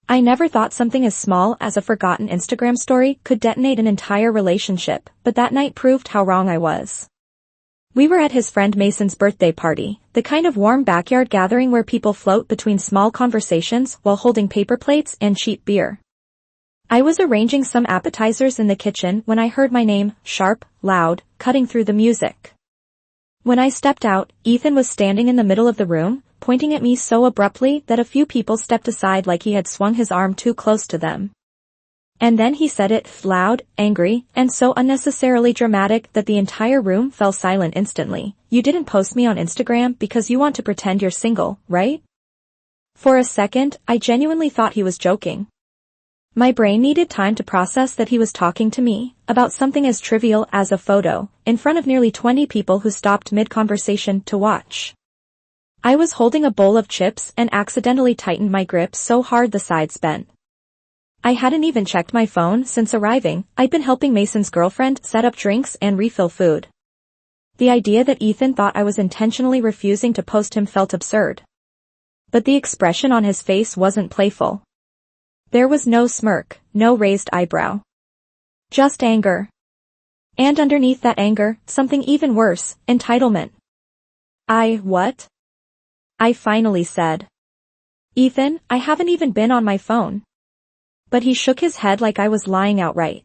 I never thought something as small as a forgotten Instagram story could detonate an entire relationship, but that night proved how wrong I was. We were at his friend Mason's birthday party, the kind of warm backyard gathering where people float between small conversations while holding paper plates and cheap beer. I was arranging some appetizers in the kitchen when I heard my name, sharp, loud, cutting through the music. When I stepped out, Ethan was standing in the middle of the room, pointing at me so abruptly that a few people stepped aside like he had swung his arm too close to them. And then he said it, loud, angry, and so unnecessarily dramatic that the entire room fell silent instantly. "You didn't post me on Instagram because you want to pretend you're single, right?" For a second, I genuinely thought he was joking. My brain needed time to process that he was talking to me about something as trivial as a photo, in front of nearly 20 people who stopped mid-conversation to watch. I was holding a bowl of chips and accidentally tightened my grip so hard the sides bent. I hadn't even checked my phone since arriving. I'd been helping Mason's girlfriend set up drinks and refill food. The idea that Ethan thought I was intentionally refusing to post him felt absurd. But the expression on his face wasn't playful. There was no smirk, no raised eyebrow. Just anger. And underneath that anger, something even worse, entitlement. What? I finally said. "Ethan, I haven't even been on my phone." But he shook his head like I was lying outright.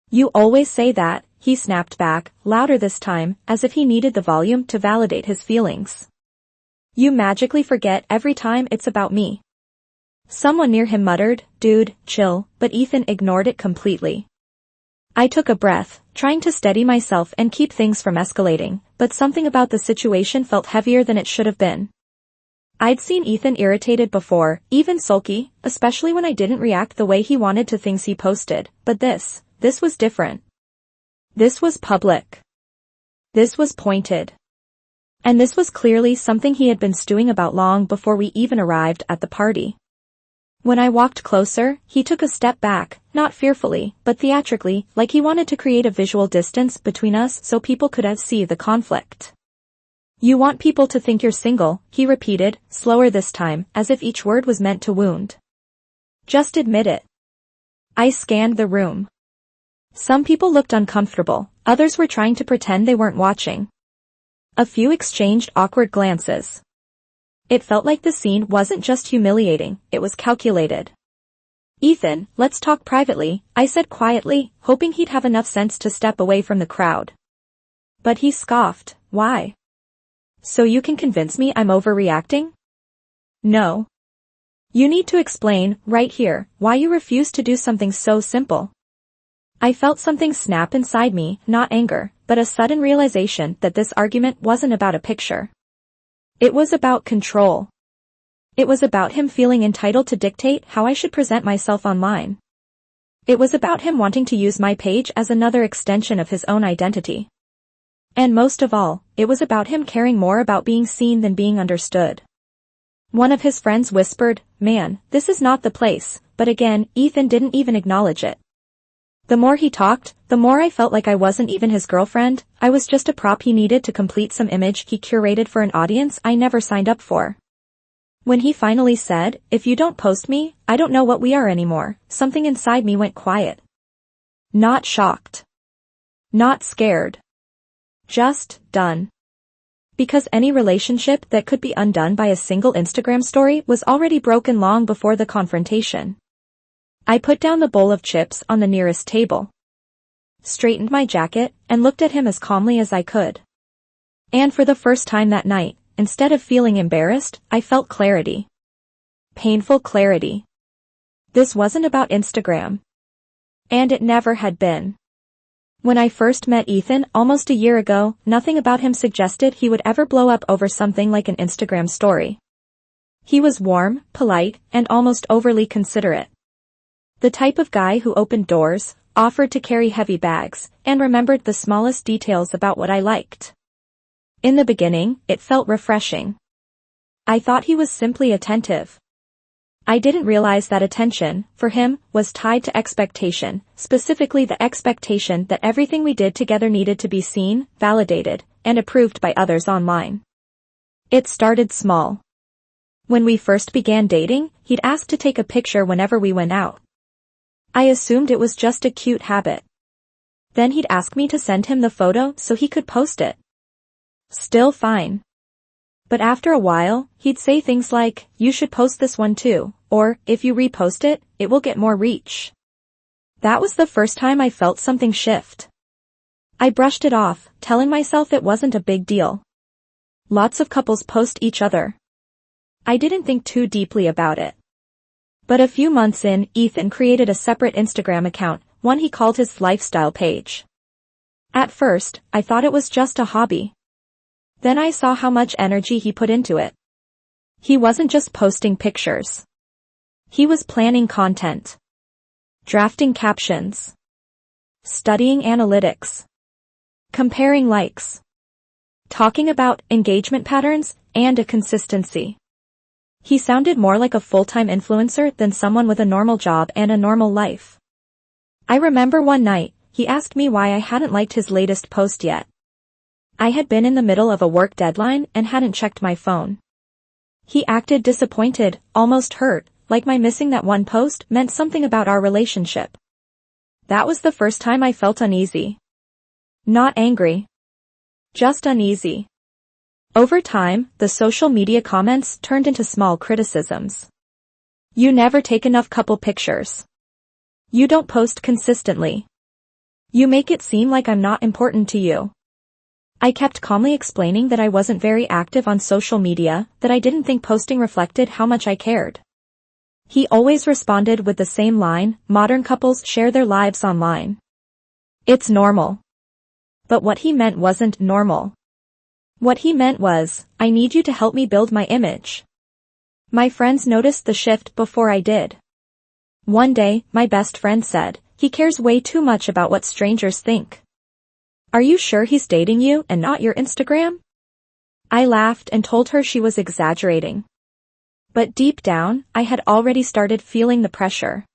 "You always say that," he snapped back, louder this time, as if he needed the volume to validate his feelings. "You magically forget every time it's about me." Someone near him muttered, "Dude, chill," but Ethan ignored it completely. I took a breath, trying to steady myself and keep things from escalating, but something about the situation felt heavier than it should have been. I'd seen Ethan irritated before, even sulky, especially when I didn't react the way he wanted to things he posted, but this was different. This was public. This was pointed. And this was clearly something he had been stewing about long before we even arrived at the party. When I walked closer, he took a step back, not fearfully, but theatrically, like he wanted to create a visual distance between us so people could see the conflict. "You want people to think you're single," he repeated, slower this time, as if each word was meant to wound. "Just admit it." I scanned the room. Some people looked uncomfortable, others were trying to pretend they weren't watching. A few exchanged awkward glances. It felt like the scene wasn't just humiliating, it was calculated. "Ethan, let's talk privately," I said quietly, hoping he'd have enough sense to step away from the crowd. But he scoffed. "Why? So you can convince me I'm overreacting?" "No. You need to explain, right here, why you refuse to do something so simple." I felt something snap inside me, not anger, but a sudden realization that this argument wasn't about a picture. It was about control. It was about him feeling entitled to dictate how I should present myself online. It was about him wanting to use my page as another extension of his own identity. And most of all, it was about him caring more about being seen than being understood. One of his friends whispered, "Man, this is not the place," but again, Ethan didn't even acknowledge it. The more he talked, the more I felt like I wasn't even his girlfriend. I was just a prop he needed to complete some image he curated for an audience I never signed up for. When he finally said, "If you don't post me, I don't know what we are anymore," something inside me went quiet. Not shocked. Not scared. Just done. Because any relationship that could be undone by a single Instagram story was already broken long before the confrontation. I put down the bowl of chips on the nearest table, straightened my jacket, and looked at him as calmly as I could. And for the first time that night, instead of feeling embarrassed, I felt clarity. Painful clarity. This wasn't about Instagram. And it never had been. When I first met Ethan almost a year ago, nothing about him suggested he would ever blow up over something like an Instagram story. He was warm, polite, and almost overly considerate. The type of guy who opened doors, offered to carry heavy bags, and remembered the smallest details about what I liked. In the beginning, it felt refreshing. I thought he was simply attentive. I didn't realize that attention, for him, was tied to expectation, specifically the expectation that everything we did together needed to be seen, validated, and approved by others online. It started small. When we first began dating, he'd ask to take a picture whenever we went out. I assumed it was just a cute habit. Then he'd ask me to send him the photo so he could post it. Still fine. But after a while, he'd say things like, "You should post this one too," or, "If you repost it, it will get more reach." That was the first time I felt something shift. I brushed it off, telling myself it wasn't a big deal. Lots of couples post each other. I didn't think too deeply about it. But a few months in, Ethan created a separate Instagram account, one he called his lifestyle page. At first, I thought it was just a hobby. Then I saw how much energy he put into it. He wasn't just posting pictures. He was planning content, drafting captions, studying analytics, comparing likes, talking about engagement patterns and a consistency. He sounded more like a full-time influencer than someone with a normal job and a normal life. I remember one night, he asked me why I hadn't liked his latest post yet. I had been in the middle of a work deadline and hadn't checked my phone. He acted disappointed, almost hurt, like my missing that one post meant something about our relationship. That was the first time I felt uneasy. Not angry. Just uneasy. Over time, the social media comments turned into small criticisms. "You never take enough couple pictures. You don't post consistently. You make it seem like I'm not important to you." I kept calmly explaining that I wasn't very active on social media, that I didn't think posting reflected how much I cared. He always responded with the same line, "Modern couples share their lives online. It's normal." But what he meant wasn't normal. What he meant was, "I need you to help me build my image." My friends noticed the shift before I did. One day, my best friend said, "He cares way too much about what strangers think. Are you sure he's dating you and not your Instagram?" I laughed and told her she was exaggerating. But deep down, I had already started feeling the pressure.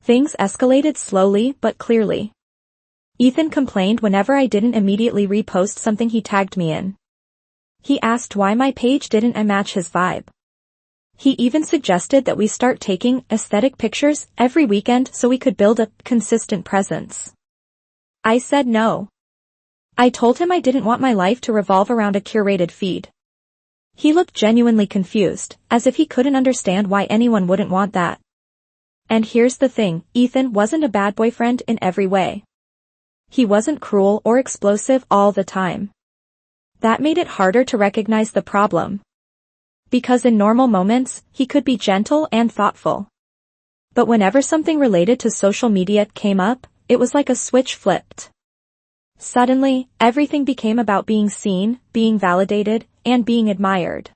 Things escalated slowly but clearly. Ethan complained whenever I didn't immediately repost something he tagged me in. He asked why my page didn't match his vibe. He even suggested that we start taking aesthetic pictures every weekend so we could build a consistent presence. I said no. I told him I didn't want my life to revolve around a curated feed. He looked genuinely confused, as if he couldn't understand why anyone wouldn't want that. And here's the thing, Ethan wasn't a bad boyfriend in every way. He wasn't cruel or explosive all the time. That made it harder to recognize the problem. Because in normal moments, he could be gentle and thoughtful. But whenever something related to social media came up, it was like a switch flipped. Suddenly, everything became about being seen, being validated, and being admired.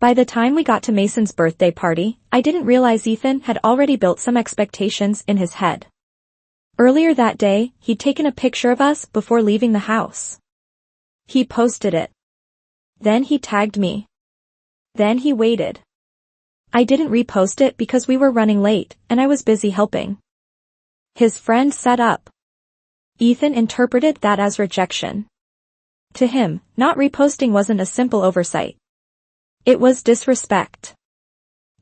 By the time we got to Mason's birthday party, I didn't realize Ethan had already built some expectations in his head. Earlier that day, he'd taken a picture of us before leaving the house. He posted it. Then he tagged me. Then he waited. I didn't repost it because we were running late, and I was busy helping. His friend set up. Ethan interpreted that as rejection. To him, not reposting wasn't a simple oversight. It was disrespect.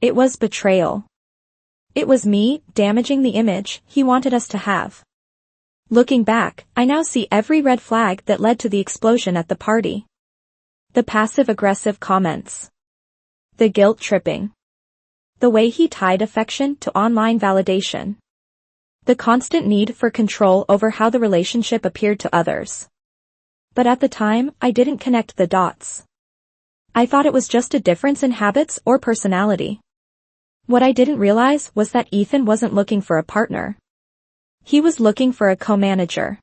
It was betrayal. It was me damaging the image he wanted us to have. Looking back, I now see every red flag that led to the explosion at the party. The passive-aggressive comments. The guilt-tripping. The way he tied affection to online validation. The constant need for control over how the relationship appeared to others. But at the time, I didn't connect the dots. I thought it was just a difference in habits or personality. What I didn't realize was that Ethan wasn't looking for a partner. He was looking for a co-manager.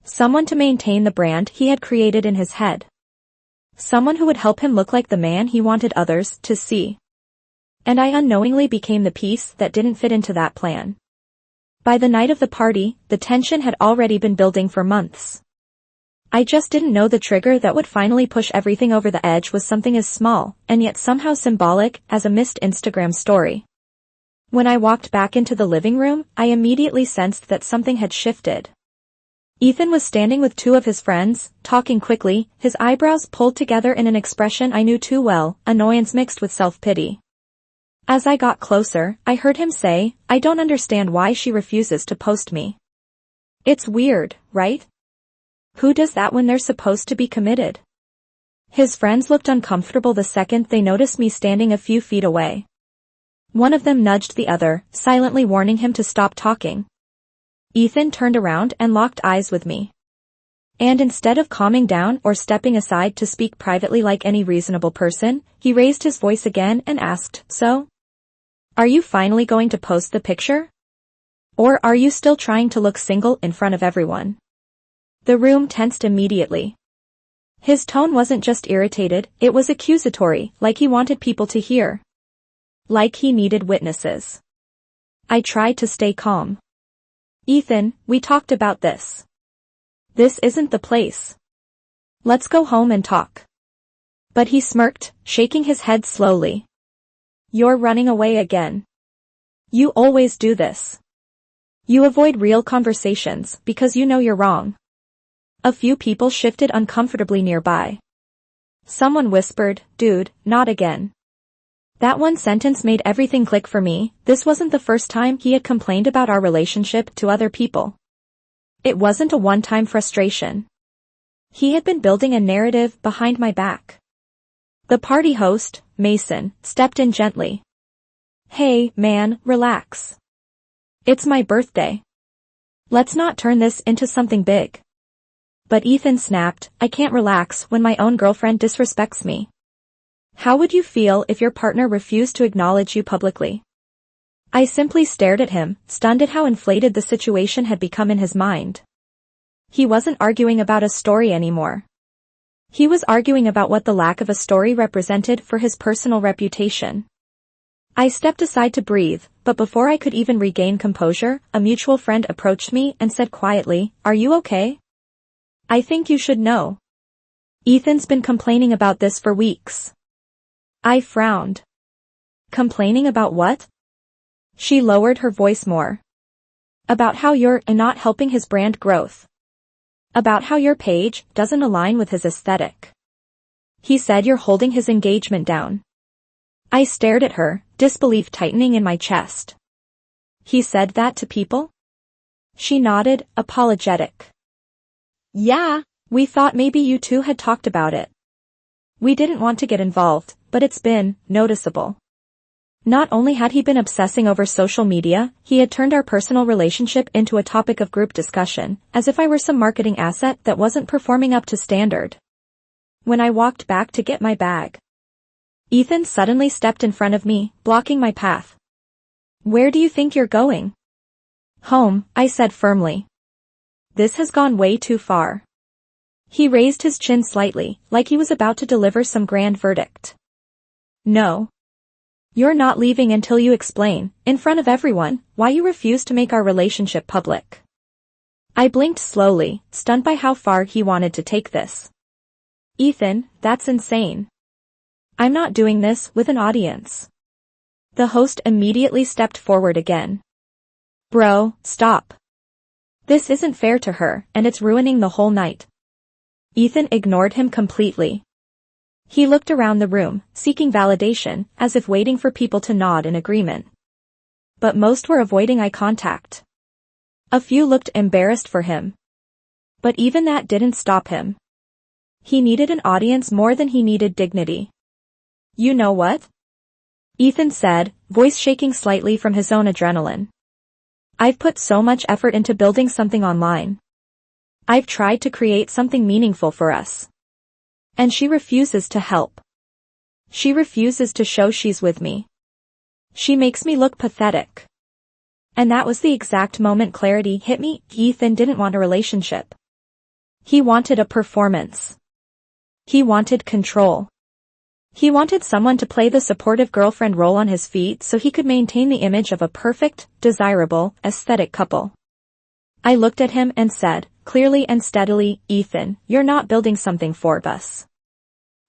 Someone to maintain the brand he had created in his head. Someone who would help him look like the man he wanted others to see. And I unknowingly became the piece that didn't fit into that plan. By the night of the party, the tension had already been building for months. I just didn't know the trigger that would finally push everything over the edge was something as small, and yet somehow symbolic, as a missed Instagram story. When I walked back into the living room, I immediately sensed that something had shifted. Ethan was standing with two of his friends, talking quickly, his eyebrows pulled together in an expression I knew too well, annoyance mixed with self-pity. As I got closer, I heard him say, "I don't understand why she refuses to post me. It's weird, right? Who does that when they're supposed to be committed?" His friends looked uncomfortable the second they noticed me standing a few feet away. One of them nudged the other, silently warning him to stop talking. Ethan turned around and locked eyes with me. And instead of calming down or stepping aside to speak privately like any reasonable person, he raised his voice again and asked, "So? Are you finally going to post the picture? Or are you still trying to look single in front of everyone?" The room tensed immediately. His tone wasn't just irritated, it was accusatory, like he wanted people to hear. Like he needed witnesses. I tried to stay calm. "Ethan, we talked about this. This isn't the place. Let's go home and talk." But he smirked, shaking his head slowly. "You're running away again. You always do this. You avoid real conversations because you know you're wrong." A few people shifted uncomfortably nearby. Someone whispered, "Dude, not again." That one sentence made everything click for me. This wasn't the first time he had complained about our relationship to other people. It wasn't a one-time frustration. He had been building a narrative behind my back. The party host, Mason, stepped in gently. "Hey, man, relax. It's my birthday. Let's not turn this into something big." But Ethan snapped, "I can't relax when my own girlfriend disrespects me. How would you feel if your partner refused to acknowledge you publicly?" I simply stared at him, stunned at how inflated the situation had become in his mind. He wasn't arguing about a story anymore. He was arguing about what the lack of a story represented for his personal reputation. I stepped aside to breathe, but before I could even regain composure, a mutual friend approached me and said quietly, "Are you okay? I think you should know. Ethan's been complaining about this for weeks." I frowned. "Complaining about what?" She lowered her voice more. "About how you're not helping his brand growth. About how your page doesn't align with his aesthetic. He said you're holding his engagement down." I stared at her, disbelief tightening in my chest. "He said that to people?" She nodded, apologetic. "Yeah, we thought maybe you two had talked about it. We didn't want to get involved, but it's been noticeable." Not only had he been obsessing over social media, he had turned our personal relationship into a topic of group discussion, as if I were some marketing asset that wasn't performing up to standard. When I walked back to get my bag, Ethan suddenly stepped in front of me, blocking my path. "Where do you think you're going?" "Home," I said firmly. "This has gone way too far." He raised his chin slightly, like he was about to deliver some grand verdict. "No. You're not leaving until you explain, in front of everyone, why you refuse to make our relationship public." I blinked slowly, stunned by how far he wanted to take this. "Ethan, that's insane. I'm not doing this with an audience." The host immediately stepped forward again. "Bro, stop. This isn't fair to her, and it's ruining the whole night." Ethan ignored him completely. He looked around the room, seeking validation, as if waiting for people to nod in agreement. But most were avoiding eye contact. A few looked embarrassed for him. But even that didn't stop him. He needed an audience more than he needed dignity. "You know what?" Ethan said, voice shaking slightly from his own adrenaline. "I've put so much effort into building something online. I've tried to create something meaningful for us. And she refuses to help. She refuses to show she's with me. She makes me look pathetic." And that was the exact moment clarity hit me. Ethan didn't want a relationship. He wanted a performance. He wanted control. He wanted someone to play the supportive girlfriend role on his feet so he could maintain the image of a perfect, desirable, aesthetic couple. I looked at him and said, clearly and steadily, "Ethan, you're not building something for us.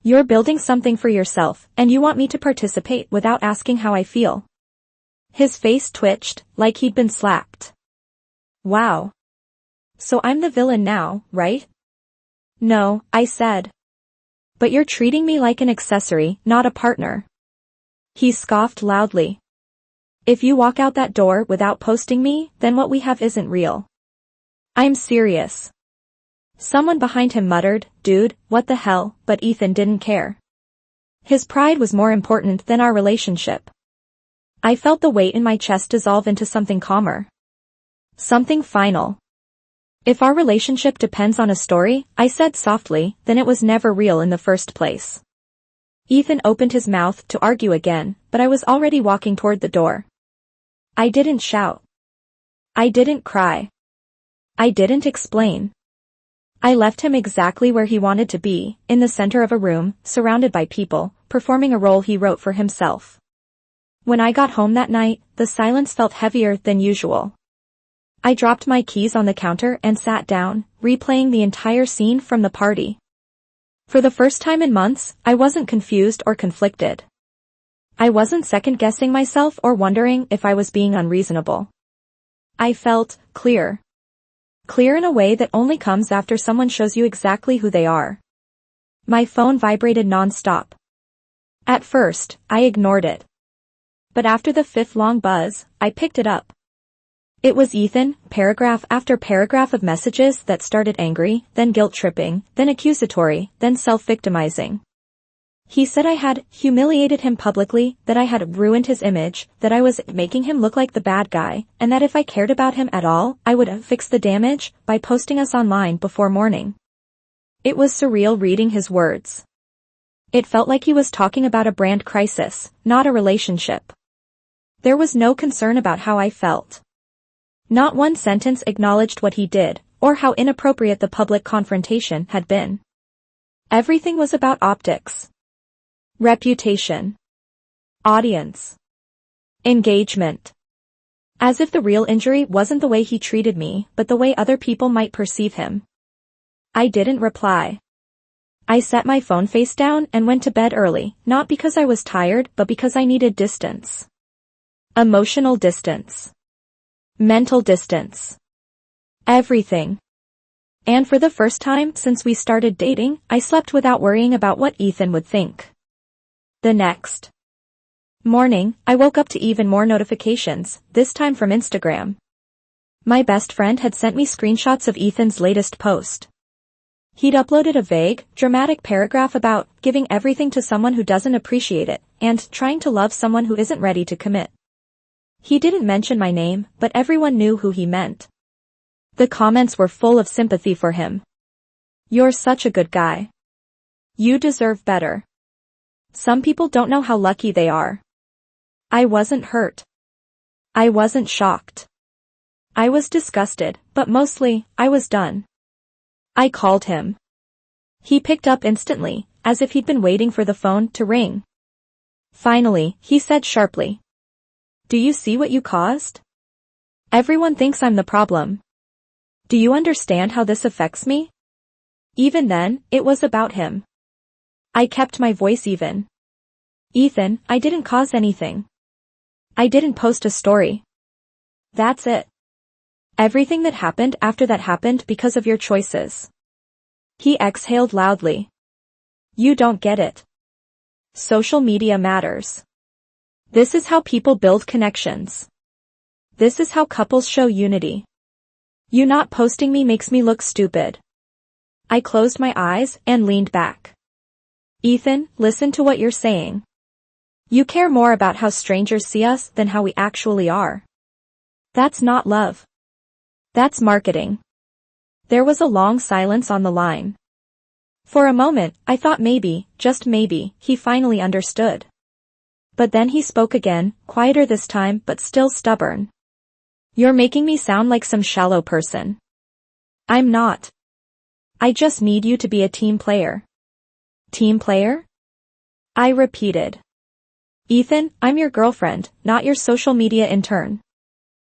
You're building something for yourself, and you want me to participate without asking how I feel." His face twitched, like he'd been slapped. Wow. so I'm the villain now, right? No, I said. But you're treating me like an accessory, not a partner. He scoffed loudly. If you walk out that door without posting me, then what we have isn't real. I'm serious. Someone behind him muttered, dude, what the hell, but Ethan didn't care. His pride was more important than our relationship. I felt the weight in my chest dissolve into something calmer. Something final. If our relationship depends on a story, I said softly, then it was never real in the first place. Ethan opened his mouth to argue again, but I was already walking toward the door. I didn't shout. I didn't cry. I didn't explain. I left him exactly where he wanted to be, in the center of a room, surrounded by people, performing a role he wrote for himself. When I got home that night, the silence felt heavier than usual. I dropped my keys on the counter and sat down, replaying the entire scene from the party. For the first time in months, I wasn't confused or conflicted. I wasn't second-guessing myself or wondering if I was being unreasonable. I felt clear. Clear in a way that only comes after someone shows you exactly who they are. My phone vibrated non-stop. At first, I ignored it. But after the fifth long buzz, I picked it up. It was Ethan, paragraph after paragraph of messages that started angry, then guilt-tripping, then accusatory, then self-victimizing. He said I had humiliated him publicly, that I had ruined his image, that I was making him look like the bad guy, and that if I cared about him at all, I would fix the damage by posting us online before morning. It was surreal reading his words. It felt like he was talking about a brand crisis, not a relationship. There was no concern about how I felt. Not one sentence acknowledged what he did, or how inappropriate the public confrontation had been. Everything was about optics. Reputation. Audience. Engagement. As if the real injury wasn't the way he treated me, but the way other people might perceive him. I didn't reply. I set my phone face down and went to bed early, not because I was tired, but because I needed distance. Emotional distance. Mental distance. Everything. And for the first time since we started dating, I slept without worrying about what Ethan would think. The next morning, I woke up to even more notifications, this time from Instagram. My best friend had sent me screenshots of Ethan's latest post. He'd uploaded a vague, dramatic paragraph about giving everything to someone who doesn't appreciate it, and trying to love someone who isn't ready to commit. He didn't mention my name, but everyone knew who he meant. The comments were full of sympathy for him. You're such a good guy. You deserve better. Some people don't know how lucky they are. I wasn't hurt. I wasn't shocked. I was disgusted, but mostly, I was done. I called him. He picked up instantly, as if he'd been waiting for the phone to ring. Finally, he said sharply. Do you see what you caused? Everyone thinks I'm the problem. Do you understand how this affects me? Even then, it was about him. I kept my voice even. Ethan, I didn't cause anything. I didn't post a story. That's it. Everything that happened after that happened because of your choices. He exhaled loudly. You don't get it. Social media matters. This is how people build connections. This is how couples show unity. You not posting me makes me look stupid. I closed my eyes and leaned back. Ethan, listen to what you're saying. You care more about how strangers see us than how we actually are. That's not love. That's marketing. There was a long silence on the line. For a moment, I thought maybe, just maybe, he finally understood. But then he spoke again, quieter this time but still stubborn. You're making me sound like some shallow person. I'm not. I just need you to be a team player. Team player? I repeated. Ethan, I'm your girlfriend, not your social media intern.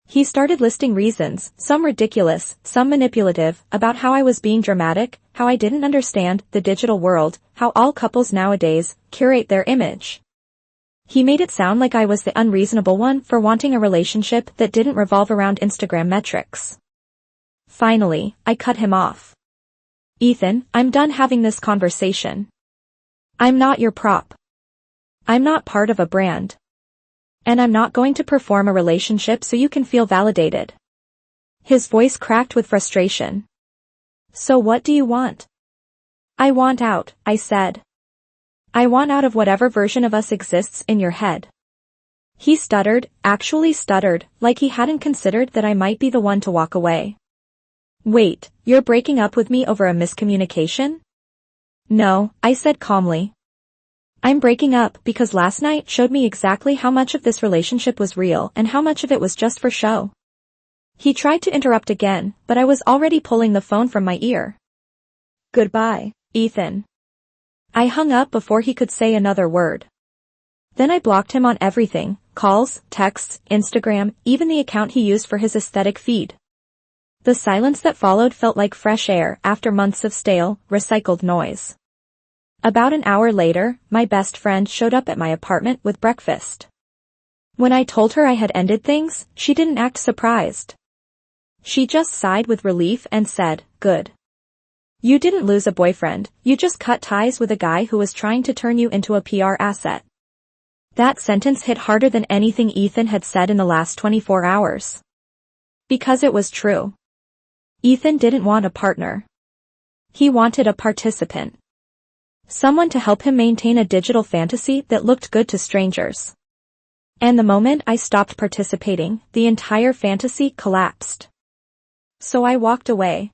He started listing reasons, some ridiculous, some manipulative, about how I was being dramatic, how I didn't understand the digital world, how all couples nowadays curate their image. He made it sound like I was the unreasonable one for wanting a relationship that didn't revolve around Instagram metrics. Finally, I cut him off. Ethan, I'm done having this conversation. I'm not your prop. I'm not part of a brand. And I'm not going to perform a relationship so you can feel validated. His voice cracked with frustration. So what do you want? I want out, I said. I want out of whatever version of us exists in your head. He stuttered, actually stuttered, like he hadn't considered that I might be the one to walk away. Wait, you're breaking up with me over a miscommunication? No, I said calmly. I'm breaking up because last night showed me exactly how much of this relationship was real and how much of it was just for show. He tried to interrupt again, but I was already pulling the phone from my ear. Goodbye, Ethan. I hung up before he could say another word. Then I blocked him on everything, calls, texts, Instagram, even the account he used for his aesthetic feed. The silence that followed felt like fresh air after months of stale, recycled noise. About an hour later, my best friend showed up at my apartment with breakfast. When I told her I had ended things, she didn't act surprised. She just sighed with relief and said, "Good. You didn't lose a boyfriend, you just cut ties with a guy who was trying to turn you into a PR asset." That sentence hit harder than anything Ethan had said in the last 24 hours. Because it was true. Ethan didn't want a partner. He wanted a participant. Someone to help him maintain a digital fantasy that looked good to strangers. And the moment I stopped participating, the entire fantasy collapsed. So I walked away.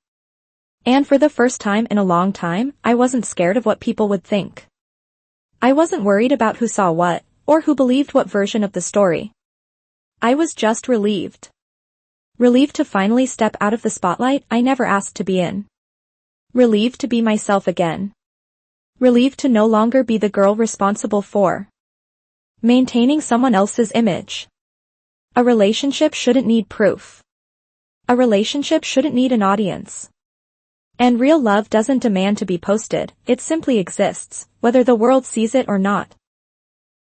And for the first time in a long time, I wasn't scared of what people would think. I wasn't worried about who saw what, or who believed what version of the story. I was just relieved. Relieved to finally step out of the spotlight I never asked to be in. Relieved to be myself again. Relieved to no longer be the girl responsible for maintaining someone else's image. A relationship shouldn't need proof. A relationship shouldn't need an audience. And real love doesn't demand to be posted, it simply exists, whether the world sees it or not.